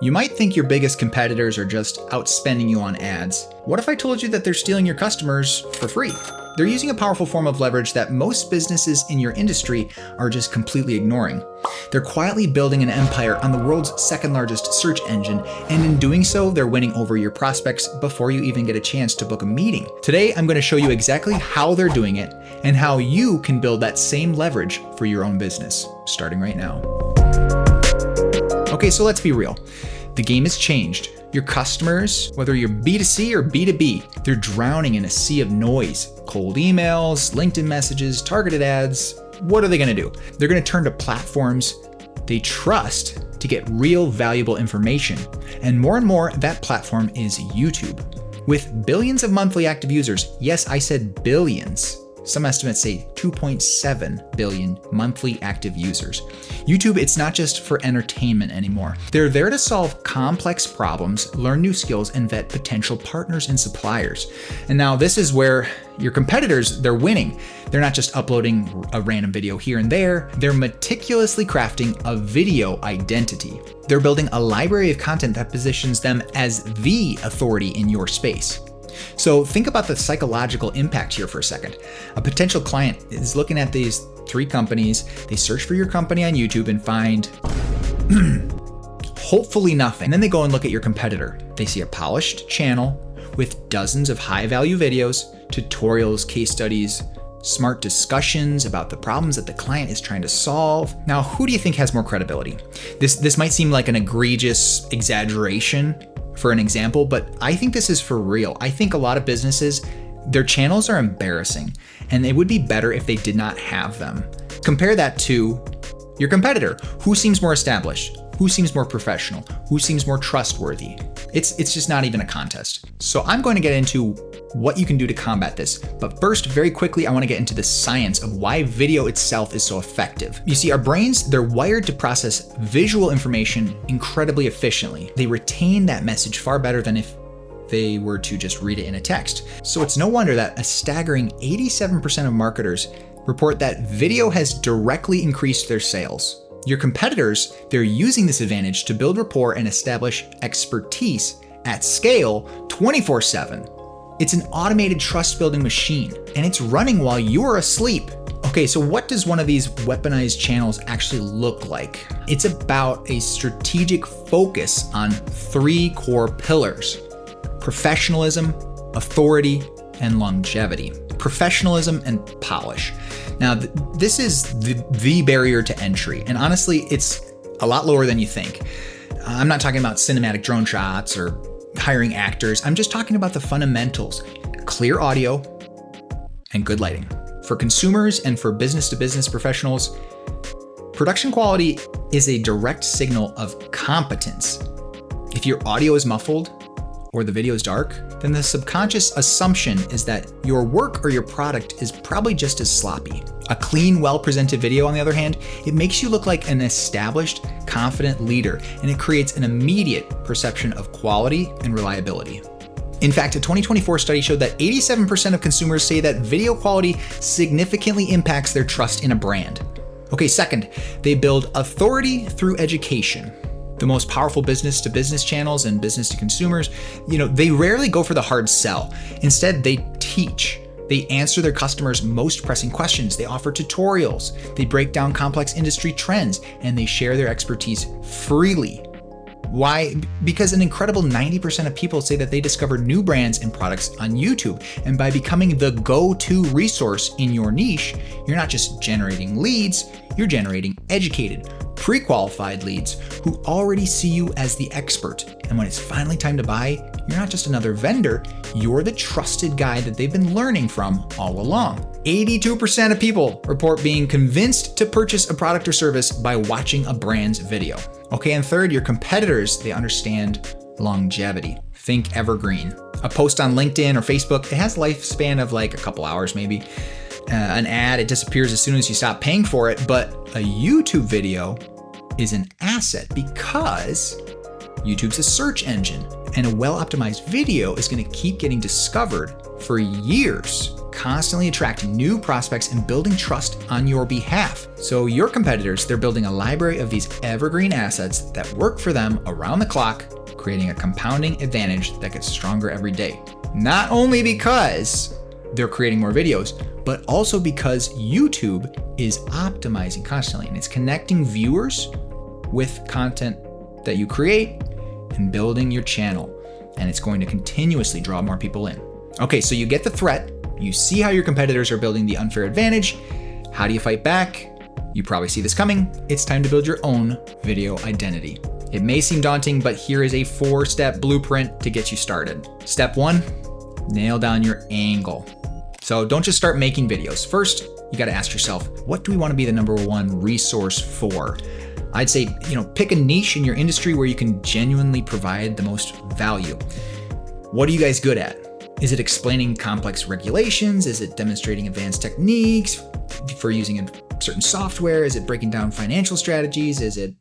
You might think your biggest competitors are just outspending you on ads. What if I told you that they're stealing your customers for free? They're using a powerful form of leverage that most businesses in your industry are just completely ignoring. They're quietly building an empire on the world's second largest search engine, and in doing so, they're winning over your prospects before you even get a chance to book a meeting. Today, I'm going to show you exactly how they're doing it and how you can build that same leverage for your own business, starting right now. Okay, so let's be real. The game has changed. Your customers, whether you're B2C or B2B, they're drowning in a sea of noise. Cold emails, LinkedIn messages, targeted ads. What are they going to do? They're going to turn to platforms they trust to get real valuable information. And more, that platform is YouTube. With billions of monthly active users, yes, I said billions. Some estimates say 2.7 billion monthly active users. YouTube, it's not just for entertainment anymore. They're there to solve complex problems, learn new skills, and vet potential partners and suppliers. And now this is where your competitors, they're winning. They're not just uploading a random video here and there. They're meticulously crafting a video identity. They're building a library of content that positions them as the authority in your space. So think about the psychological impact here for a second. A potential client is looking at these three companies. They search for your company on YouTube and find hopefully nothing. And then they go and look at your competitor. They see a polished channel with dozens of high-value videos, tutorials, case studies, smart discussions about the problems that the client is trying to solve. Now, who do you think has more credibility? This might seem like an egregious exaggeration for an example, but I think this is for real. I think a lot of businesses, their channels are embarrassing, and it would be better if they did not have them. Compare that to your competitor. Who seems more established? Who seems more professional? Who seems more trustworthy? It's just not even a contest. So I'm going to get into what you can do to combat this. But first, very quickly, I want to get into the science of why video itself is so effective. You see, our brains, they're wired to process visual information incredibly efficiently. They retain that message far better than if they were to just read it in a text. So it's no wonder that a staggering 87% of marketers report that video has directly increased their sales. Your competitors, they're using this advantage to build rapport and establish expertise at scale 24/7. It's an automated trust-building machine, and it's running while you're asleep. Okay, so what does one of these weaponized channels actually look like? It's about a strategic focus on three core pillars: professionalism, authority, and longevity. Professionalism and polish. Now, this is the barrier to entry, and honestly, it's a lot lower than you think. I'm not talking about cinematic drone shots or hiring actors. I'm just talking about the fundamentals: clear audio and good lighting. For consumers and for business-to-business professionals, production quality is a direct signal of competence. If your audio is muffled or the video is dark, then the subconscious assumption is that your work or your product is probably just as sloppy. A clean, well-presented video, on the other hand, it makes you look like an established, confident leader, and it creates an immediate perception of quality and reliability. In fact, a 2024 study showed that 87% of consumers say that video quality significantly impacts their trust in a brand. Okay, second, they build authority through education. The most powerful business-to-business channels and business-to-consumers, they rarely go for the hard sell. Instead, they teach. They answer their customers' most pressing questions. They offer tutorials. They break down complex industry trends, and they share their expertise freely. Why? Because an incredible 90% of people say that they discover new brands and products on YouTube. And by becoming the go-to resource in your niche, you're not just generating leads, you're generating educated, pre-qualified leads who already see you as the expert. And when it's finally time to buy, you're not just another vendor, you're the trusted guy that they've been learning from all along. 82% of people report being convinced to purchase a product or service by watching a brand's video. Okay, and third, your competitors, they understand longevity. Think evergreen. A post on LinkedIn or Facebook, it has a lifespan of like a couple hours maybe. An ad, it disappears as soon as you stop paying for it, but a YouTube video is an asset because YouTube's a search engine, and a well-optimized video is going to keep getting discovered for years. constantly attracting new prospects and building trust on your behalf. So your competitors, they're building a library of these evergreen assets that work for them around the clock, creating a compounding advantage that gets stronger every day. Not only because they're creating more videos, but also because YouTube is optimizing constantly and it's connecting viewers with content that you create and building your channel. And it's going to continuously draw more people in. Okay, so you get the threat. You see how your competitors are building the unfair advantage. How do you fight back? You probably see this coming. It's time to build your own video identity. It may seem daunting, but here is a 4-step blueprint to get you started. Step 1, nail down your angle. So don't just start making videos. First, you got to ask yourself, what do we want to be the number one resource for? I'd say, pick a niche in your industry where you can genuinely provide the most value. What are you guys good at? Is it explaining complex regulations? Is it demonstrating advanced techniques for using a certain software? Is it breaking down financial strategies? Is it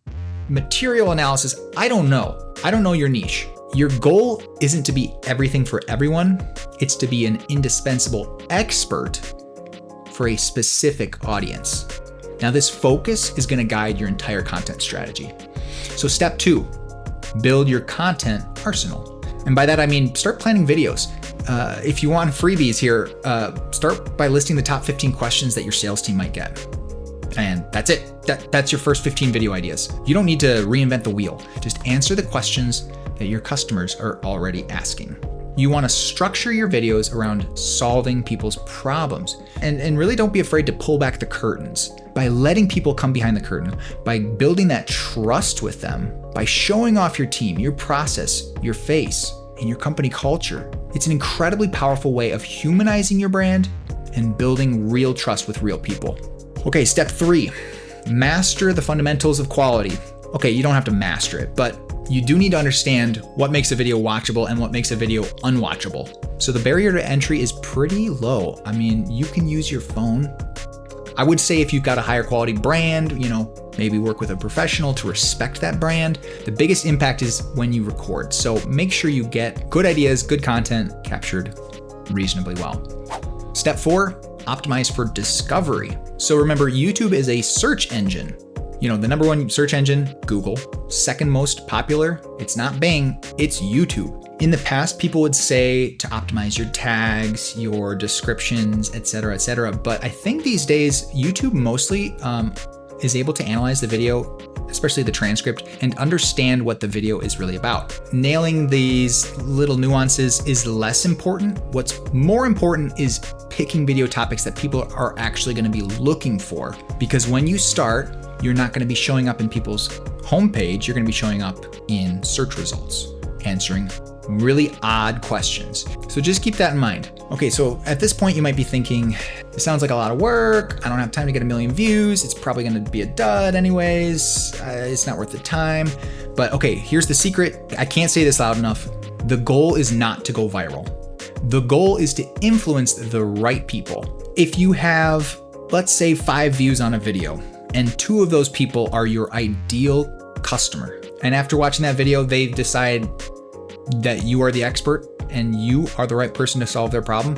material analysis? I don't know. I don't know your niche. Your goal isn't to be everything for everyone. It's to be an indispensable expert for a specific audience. Now, this focus is going to guide your entire content strategy. So step 2, build your content arsenal. And by that, I mean, start planning videos. If you want freebies here, start by listing the top 15 questions that your sales team might get. And that's it. That's your first 15 video ideas. You don't need to reinvent the wheel. Just answer the questions that your customers are already asking. You want to structure your videos around solving people's problems. And really don't be afraid to pull back the curtains. By letting people come behind the curtain, by building that trust with them, by showing off your team, your process, your face, and your company culture. It's an incredibly powerful way of humanizing your brand and building real trust with real people. Okay, step 3, master the fundamentals of quality. Okay, you don't have to master it, but you do need to understand what makes a video watchable and what makes a video unwatchable. So the barrier to entry is pretty low. I mean, you can use your phone. I would say if you've got a higher quality brand, maybe work with a professional to respect that brand. The biggest impact is when you record. So make sure you get good ideas, good content captured reasonably well. Step 4, optimize for discovery. So remember, YouTube is a search engine. The number one search engine, Google. Second most popular, it's not Bing, it's YouTube. In the past, people would say to optimize your tags, your descriptions, etc. But I think these days, YouTube mostly is able to analyze the video, especially the transcript, and understand what the video is really about. Nailing these little nuances is less important. What's more important is picking video topics that people are actually going to be looking for. Because when you start, you're not going to be showing up in people's homepage. You're going to be showing up in search results, answering really odd questions. So just keep that in mind. Okay, so at this point you might be thinking, it sounds like a lot of work. I don't have time to get 1 million views. It's probably going to be a dud anyways. It's not worth the time. But okay, here's the secret. I can't say this loud enough. The goal is not to go viral. The goal is to influence the right people. If you have, let's say, 5 views on a video, and 2 of those people are your ideal customer, and after watching that video, they decide that you are the expert and you are the right person to solve their problem,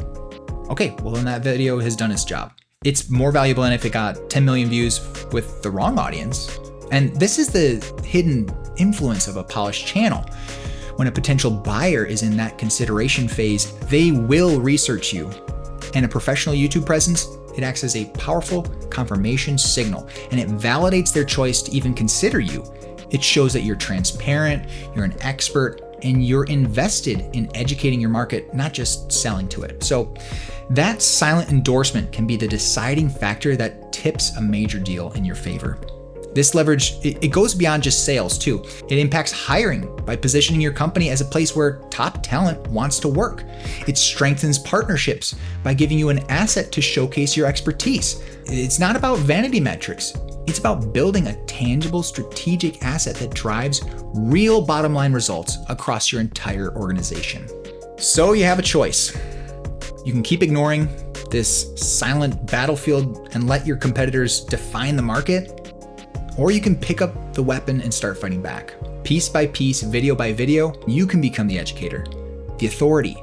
okay, well then that video has done its job. It's more valuable than if it got 10 million views with the wrong audience. And this is the hidden influence of a polished channel. When a potential buyer is in that consideration phase, they will research you. And a professional YouTube presence, it acts as a powerful confirmation signal, and it validates their choice to even consider you. It shows that you're transparent, you're an expert, and you're invested in educating your market, not just selling to it. So that silent endorsement can be the deciding factor that tips a major deal in your favor. This leverage, it goes beyond just sales too. It impacts hiring by positioning your company as a place where top talent wants to work. It strengthens partnerships by giving you an asset to showcase your expertise. It's not about vanity metrics. It's about building a tangible strategic asset that drives real bottom line results across your entire organization. So you have a choice. You can keep ignoring this silent battlefield and let your competitors define the market, or you can pick up the weapon and start fighting back. Piece by piece, video by video, you can become the educator, the authority,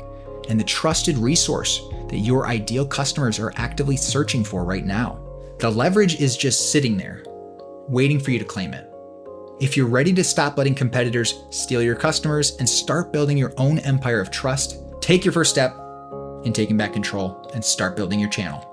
and the trusted resource that your ideal customers are actively searching for right now. The leverage is just sitting there, waiting for you to claim it. If you're ready to stop letting competitors steal your customers and start building your own empire of trust, take your first step in taking back control and start building your channel.